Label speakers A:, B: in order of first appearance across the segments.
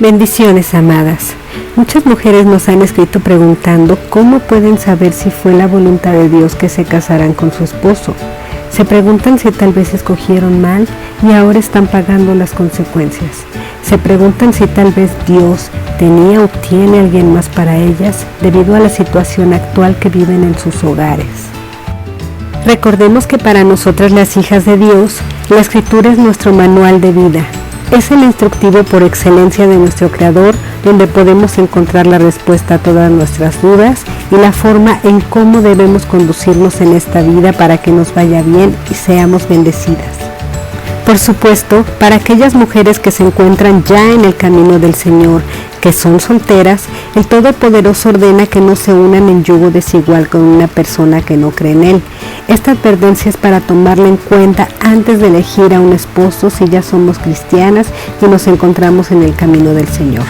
A: Bendiciones, amadas. Muchas mujeres nos han escrito preguntando cómo pueden saber si fue la voluntad de Dios que se casaran con su esposo. Se preguntan si tal vez escogieron mal y ahora están pagando las consecuencias. Se preguntan si tal vez Dios tenía o tiene a alguien más para ellas debido a la situación actual que viven en sus hogares. Recordemos que para nosotras las hijas de Dios, la Escritura es nuestro manual de vida. Es el instructivo por excelencia de nuestro Creador, donde podemos encontrar la respuesta a todas nuestras dudas y la forma en cómo debemos conducirnos en esta vida para que nos vaya bien y seamos bendecidas. Por supuesto, para aquellas mujeres que se encuentran ya en el camino del Señor, que son solteras, el Todopoderoso ordena que no se unan en yugo desigual con una persona que no cree en Él. Esta advertencia es para tomarla en cuenta antes de elegir a un esposo si ya somos cristianas y nos encontramos en el camino del Señor.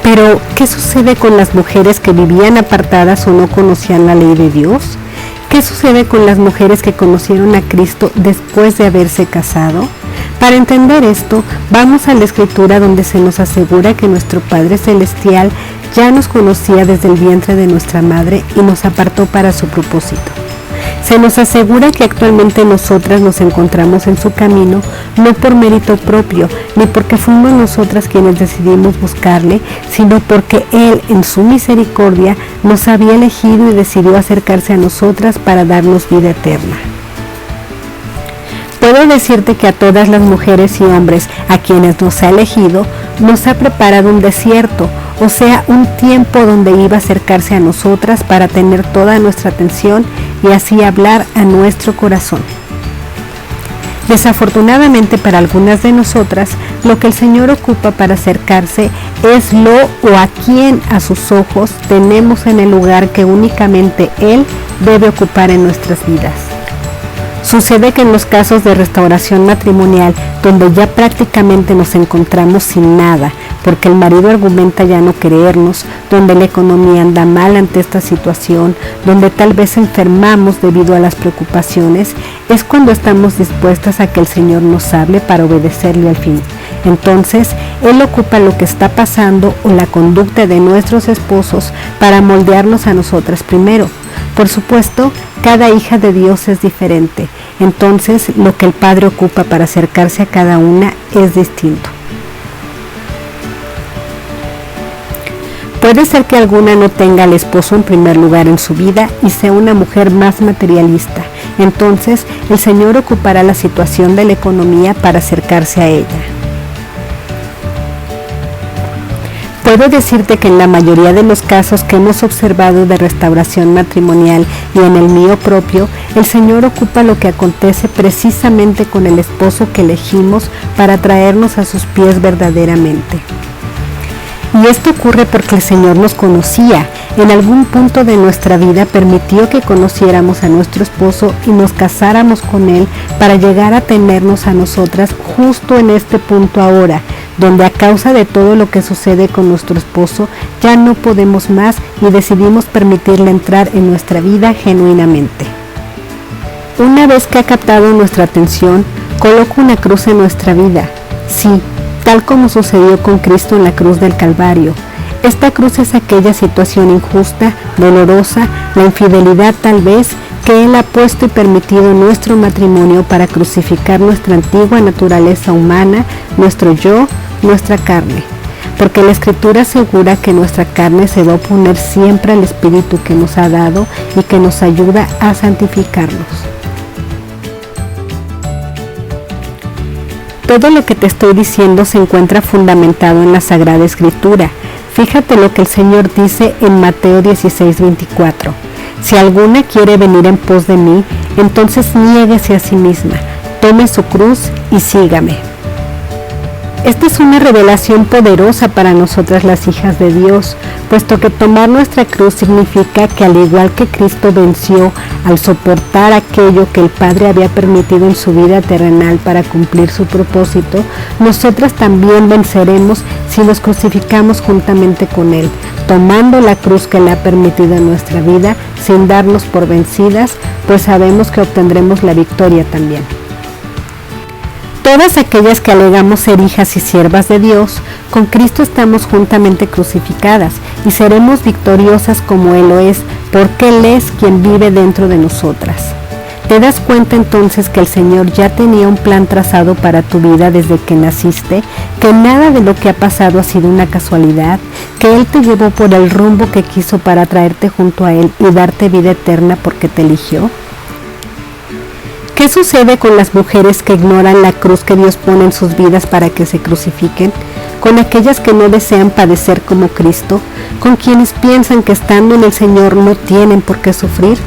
A: Pero, ¿qué sucede con las mujeres que vivían apartadas o no conocían la ley de Dios? ¿Qué sucede con las mujeres que conocieron a Cristo después de haberse casado? Para entender esto, vamos a la Escritura donde se nos asegura que nuestro Padre Celestial ya nos conocía desde el vientre de nuestra madre y nos apartó para su propósito. Se nos asegura que actualmente nosotras nos encontramos en su camino, no por mérito propio, ni porque fuimos nosotras quienes decidimos buscarle, sino porque Él, en su misericordia, nos había elegido y decidió acercarse a nosotras para darnos vida eterna. Puedo decirte que a todas las mujeres y hombres a quienes nos ha elegido, nos ha preparado un desierto, o sea, un tiempo donde iba a acercarse a nosotras para tener toda nuestra atención y así hablar a nuestro corazón. Desafortunadamente para algunas de nosotras, lo que el Señor ocupa para acercarse es lo o a quien a sus ojos tenemos en el lugar que únicamente Él debe ocupar en nuestras vidas. Sucede que en los casos de restauración matrimonial, donde ya prácticamente nos encontramos sin nada, porque el marido argumenta ya no querernos, donde la economía anda mal ante esta situación, donde tal vez enfermamos debido a las preocupaciones, es cuando estamos dispuestas a que el Señor nos hable para obedecerle al fin. Entonces, Él ocupa lo que está pasando o la conducta de nuestros esposos para moldearnos a nosotras primero. Por supuesto, cada hija de Dios es diferente, entonces lo que el Padre ocupa para acercarse a cada una es distinto. Puede ser que alguna no tenga al esposo en primer lugar en su vida y sea una mujer más materialista, entonces el Señor ocupará la situación de la economía para acercarse a ella. Puedo decirte que en la mayoría de los casos que hemos observado de restauración matrimonial y en el mío propio, el Señor ocupa lo que acontece precisamente con el esposo que elegimos para traernos a sus pies verdaderamente. Y esto ocurre porque el Señor nos conocía. En algún punto de nuestra vida permitió que conociéramos a nuestro esposo y nos casáramos con él para llegar a tenernos a nosotras justo en este punto ahora, donde a causa de todo lo que sucede con nuestro esposo ya no podemos más y decidimos permitirle entrar en nuestra vida genuinamente. Una vez que ha captado nuestra atención, coloca una cruz en nuestra vida. Sí, tal como sucedió con Cristo en la cruz del Calvario. Esta cruz es aquella situación injusta, dolorosa, la infidelidad tal vez, que Él ha puesto y permitido en nuestro matrimonio para crucificar nuestra antigua naturaleza humana, nuestro yo, nuestra carne. Porque la Escritura asegura que nuestra carne se va a oponer siempre al Espíritu que nos ha dado y que nos ayuda a santificarnos. Todo lo que te estoy diciendo se encuentra fundamentado en la Sagrada Escritura. Fíjate lo que el Señor dice en Mateo 16:24. Si alguna quiere venir en pos de mí, entonces niéguese a sí misma, tome su cruz y sígame. Esta es una revelación poderosa para nosotras las hijas de Dios, puesto que tomar nuestra cruz significa que al igual que Cristo venció al soportar aquello que el Padre había permitido en su vida terrenal para cumplir su propósito, nosotras también venceremos si nos crucificamos juntamente con Él, tomando la cruz que le ha permitido en nuestra vida sin darnos por vencidas, pues sabemos que obtendremos la victoria también. Todas aquellas que alegamos ser hijas y siervas de Dios, con Cristo estamos juntamente crucificadas y seremos victoriosas como Él lo es, porque Él es quien vive dentro de nosotras. ¿Te das cuenta entonces que el Señor ya tenía un plan trazado para tu vida desde que naciste? Que nada de lo que ha pasado ha sido una casualidad, que Él te llevó por el rumbo que quiso para traerte junto a Él y darte vida eterna porque te eligió. ¿Qué sucede con las mujeres que ignoran la cruz que Dios pone en sus vidas para que se crucifiquen? Con aquellas que no desean padecer como Cristo, con quienes piensan que estando en el Señor no tienen por qué sufrir.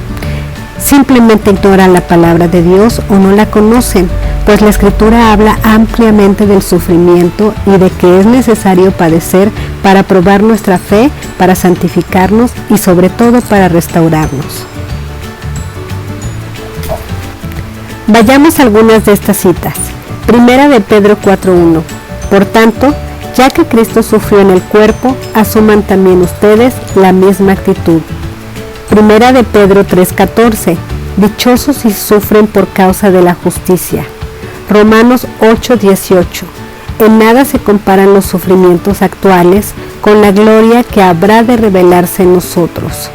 A: Simplemente ignoran la palabra de Dios o no la conocen, pues la Escritura habla ampliamente del sufrimiento y de que es necesario padecer para probar nuestra fe, para santificarnos y sobre todo para restaurarnos. Vayamos a algunas de estas citas. Primera de Pedro 4:1. Por tanto, ya que Cristo sufrió en el cuerpo, asuman también ustedes la misma actitud. Primera de Pedro 3:14. Dichosos si sufren por causa de la justicia. Romanos 8:18. En nada se comparan los sufrimientos actuales con la gloria que habrá de revelarse en nosotros.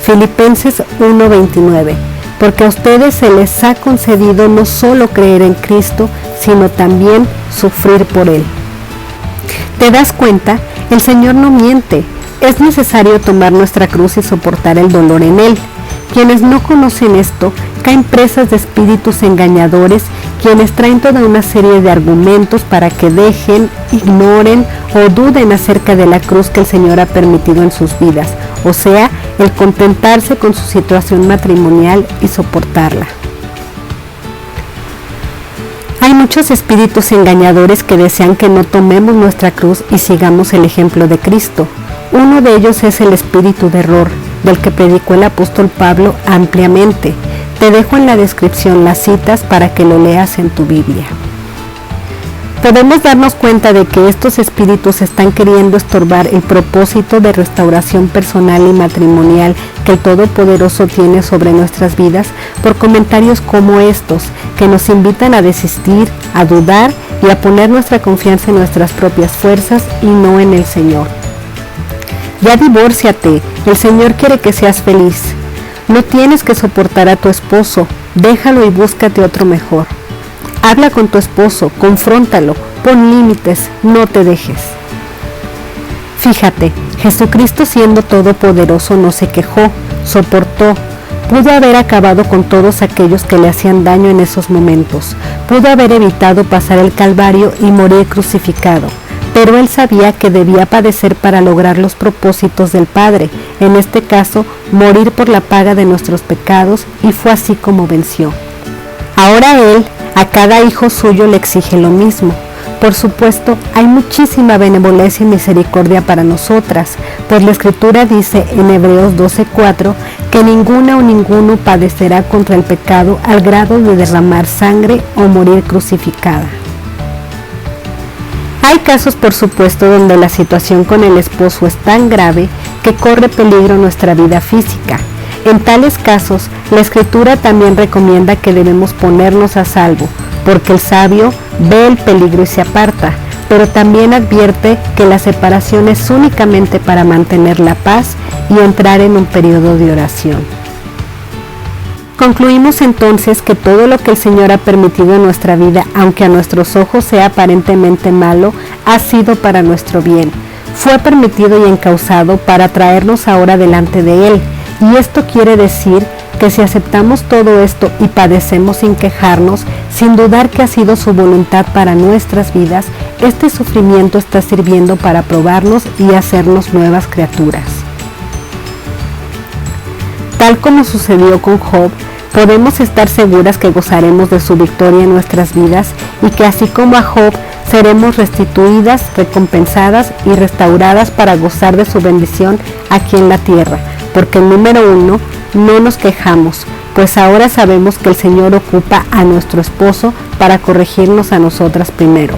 A: Filipenses 1:29. Porque a ustedes se les ha concedido no solo creer en Cristo, sino también sufrir por Él. ¿Te das cuenta? El Señor no miente. Es necesario tomar nuestra cruz y soportar el dolor en Él. Quienes no conocen esto caen presas de espíritus engañadores, quienes traen toda una serie de argumentos para que dejen, ignoren o duden acerca de la cruz que el Señor ha permitido en sus vidas, o sea, el contentarse con su situación matrimonial y soportarla. Hay muchos espíritus engañadores que desean que no tomemos nuestra cruz y sigamos el ejemplo de Cristo. Uno de ellos es el espíritu de error, del que predicó el apóstol Pablo ampliamente. Te dejo en la descripción las citas para que lo leas en tu Biblia. Podemos darnos cuenta de que estos espíritus están queriendo estorbar el propósito de restauración personal y matrimonial que el Todopoderoso tiene sobre nuestras vidas por comentarios como estos, que nos invitan a desistir, a dudar y a poner nuestra confianza en nuestras propias fuerzas y no en el Señor. Ya divórciate, el Señor quiere que seas feliz. No tienes que soportar a tu esposo, déjalo y búscate otro mejor. Habla con tu esposo, confróntalo, pon límites, no te dejes. Fíjate, Jesucristo siendo todopoderoso no se quejó, soportó. Pudo haber acabado con todos aquellos que le hacían daño en esos momentos. Pudo haber evitado pasar el Calvario y morir crucificado. Pero él sabía que debía padecer para lograr los propósitos del Padre, en este caso, morir por la paga de nuestros pecados, y fue así como venció. Ahora él, a cada hijo suyo le exige lo mismo. Por supuesto, hay muchísima benevolencia y misericordia para nosotras, pues la Escritura dice en Hebreos 12:4 que ninguna o ninguno padecerá contra el pecado al grado de derramar sangre o morir crucificada. Hay casos, por supuesto, donde la situación con el esposo es tan grave que corre peligro nuestra vida física. En tales casos, la Escritura también recomienda que debemos ponernos a salvo, porque el sabio ve el peligro y se aparta, pero también advierte que la separación es únicamente para mantener la paz y entrar en un periodo de oración. Concluimos entonces que todo lo que el Señor ha permitido en nuestra vida, aunque a nuestros ojos sea aparentemente malo, ha sido para nuestro bien. Fue permitido y encauzado para traernos ahora delante de Él. Y esto quiere decir que si aceptamos todo esto y padecemos sin quejarnos, sin dudar que ha sido su voluntad para nuestras vidas, este sufrimiento está sirviendo para probarnos y hacernos nuevas criaturas. Tal como sucedió con Job, podemos estar seguras que gozaremos de su victoria en nuestras vidas y que así como a Job, seremos restituidas, recompensadas y restauradas para gozar de su bendición aquí en la tierra. Porque número 1, no nos quejamos, pues ahora sabemos que el Señor ocupa a nuestro esposo para corregirnos a nosotras primero.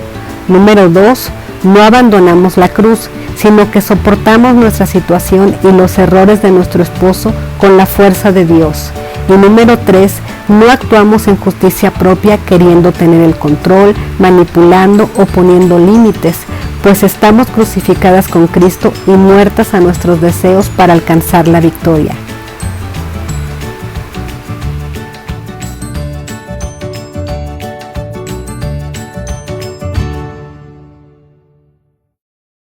A: Número 2, no abandonamos la cruz, sino que soportamos nuestra situación y los errores de nuestro esposo con la fuerza de Dios. Y número 3, no actuamos en justicia propia queriendo tener el control, manipulando o poniendo límites, pues estamos crucificadas con Cristo y muertas a nuestros deseos para alcanzar la victoria.